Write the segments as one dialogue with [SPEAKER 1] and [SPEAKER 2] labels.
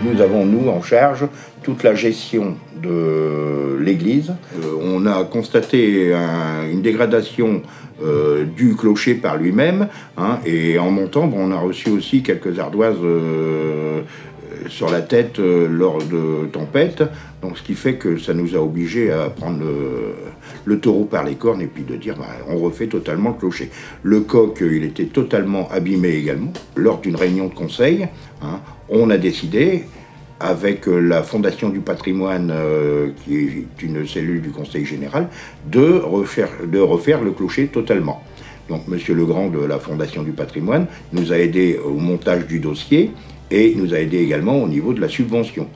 [SPEAKER 1] Nous avons, nous, en charge toute la gestion de l'église. On a constaté une dégradation du clocher par lui-même, hein, et en montant, on a reçu aussi quelques ardoises sur la tête lors de tempêtes, donc ce qui fait que ça nous a obligés à prendre le taureau par les cornes et puis de dire on refait totalement le clocher. Le coq, il était totalement abîmé également. Lors d'une réunion de conseil, hein, on a décidé, avec la Fondation du patrimoine, qui est une cellule du Conseil général, de refaire le clocher totalement. Donc Monsieur Legrand de la Fondation du patrimoine nous a aidé au montage du dossier et nous a aidé également au niveau de la subvention.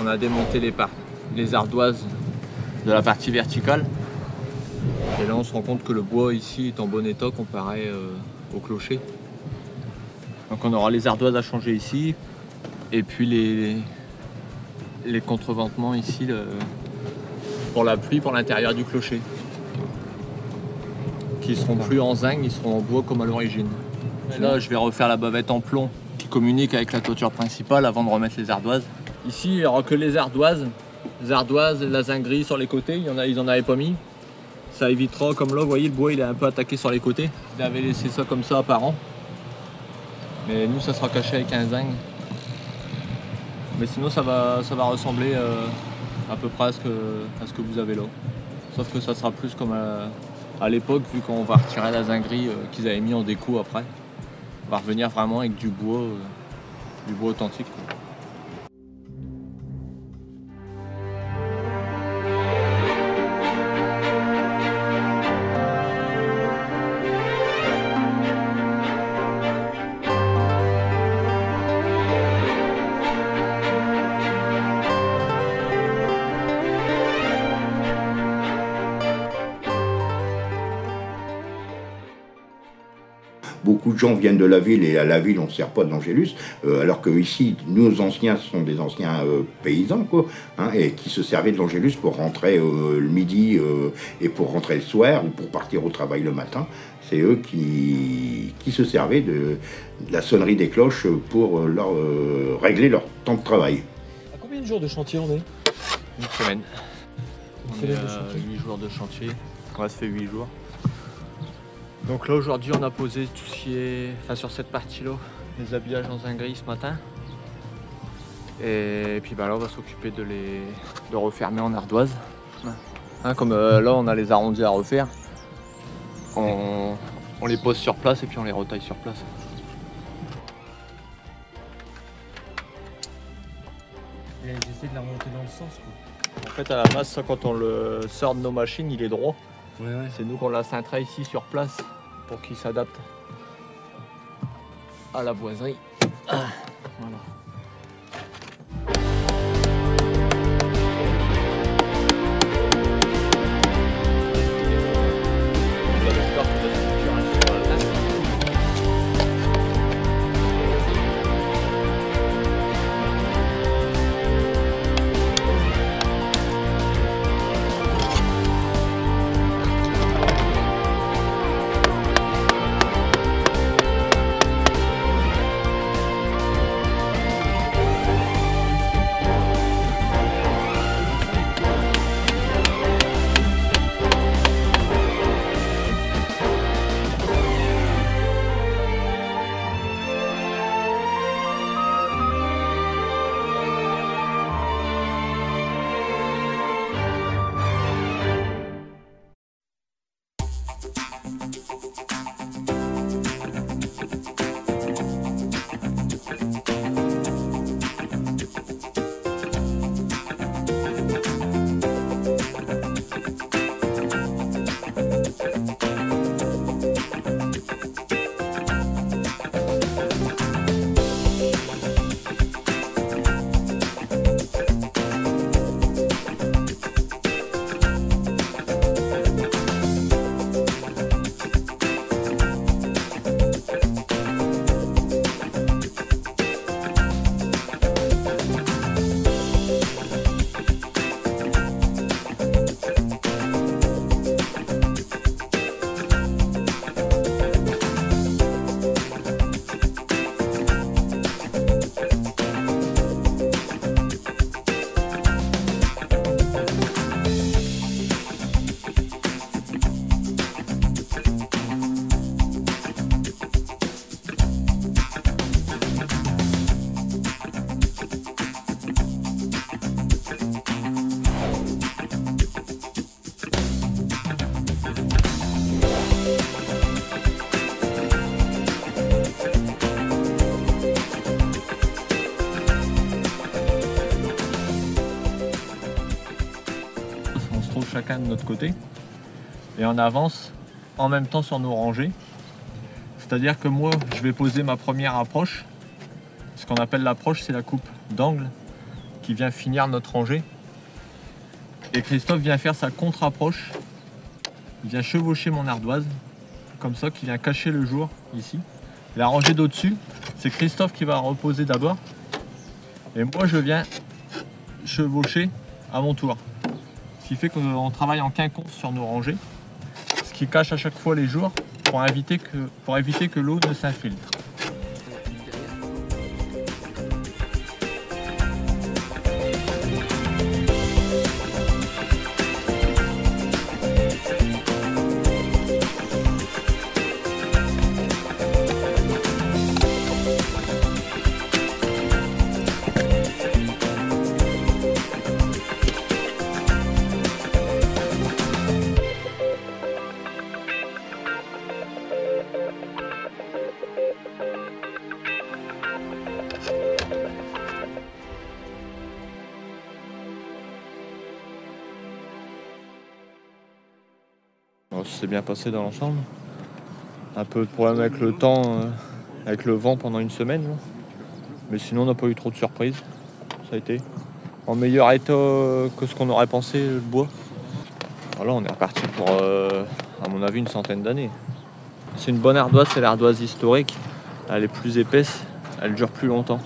[SPEAKER 2] On a démonté les ardoises de la partie verticale. Et là on se rend compte que le bois ici est en bon état comparé au clocher. Donc on aura les ardoises à changer ici. Et puis les contreventements ici pour la pluie, pour l'intérieur du clocher. Qui seront plus en zinc, ils seront en bois comme à l'origine. Là je vais refaire la bavette en plomb qui communique avec la toiture principale avant de remettre les ardoises. Ici, il n'y aura que les ardoises, la zinguerie sur les côtés, ils en avaient pas mis. Ça évitera, comme là, vous voyez, le bois il est un peu attaqué sur les côtés. Ils avaient laissé ça comme ça apparent. Mais nous, ça sera caché avec un zinc. Mais sinon, ça va ressembler à peu près à ce que vous avez là. Sauf que ça sera plus comme à l'époque, vu qu'on va retirer la zinguerie qu'ils avaient mis en déco après. On va revenir vraiment avec du bois authentique, quoi.
[SPEAKER 1] Beaucoup de gens viennent de la ville et à la ville on ne sert pas de l'angélus, alors que ici nos anciens sont des anciens paysans, quoi, hein, et qui se servaient de l'angélus pour rentrer le midi et pour rentrer le soir ou pour partir au travail le matin. C'est eux qui se servaient de la sonnerie des cloches pour régler leur temps de travail.
[SPEAKER 3] À combien de jours de chantier on est?
[SPEAKER 2] Une semaine.
[SPEAKER 3] On est à
[SPEAKER 2] 8 jours de chantier. Ouais, ça fait 8 jours. Donc là aujourd'hui on a posé tout ce qui est, sur cette partie là, les habillages en zinguerie ce matin. Et puis là on va s'occuper de refermer en ardoise. Hein, comme là on a les arrondis à refaire. On les pose sur place et puis on les retaille sur place.
[SPEAKER 3] J'essaie de la remonter dans le sens, quoi.
[SPEAKER 2] En fait à la base ça, quand on le sort de nos machines il est droit.
[SPEAKER 3] Ouais.
[SPEAKER 2] C'est nous qu'on l'a cintré ici sur place pour qu'il s'adapte à la boiserie. Voilà. de notre côté et on avance en même temps sur nos rangées. C'est-à-dire que moi, je vais poser ma première approche. Ce qu'on appelle l'approche, c'est la coupe d'angle qui vient finir notre rangée. Et Christophe vient faire sa contre-approche. Il vient chevaucher mon ardoise, comme ça, qui vient cacher le jour ici. La rangée d'au-dessus, c'est Christophe qui va reposer d'abord. Et moi, je viens chevaucher à mon tour. Ce qui fait qu'on travaille en quinconce sur nos rangées, ce qui cache à chaque fois les jours pour éviter que l'eau ne s'infiltre. Ça s'est bien passé dans l'ensemble. Un peu de problème avec le temps, avec le vent pendant une semaine. Là. Mais sinon, on n'a pas eu trop de surprises. Ça a été en meilleur état que ce qu'on aurait pensé, le bois. Voilà, on est reparti pour, à mon avis, une centaine d'années. C'est une bonne ardoise, c'est l'ardoise historique. Elle est plus épaisse, elle dure plus longtemps.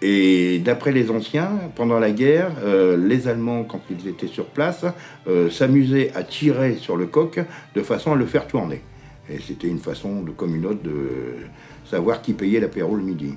[SPEAKER 1] Et d'après les anciens, pendant la guerre, les Allemands, quand ils étaient sur place, s'amusaient à tirer sur le coq de façon à le faire tourner. Et c'était une façon de communote de savoir qui payait l'apéro le midi.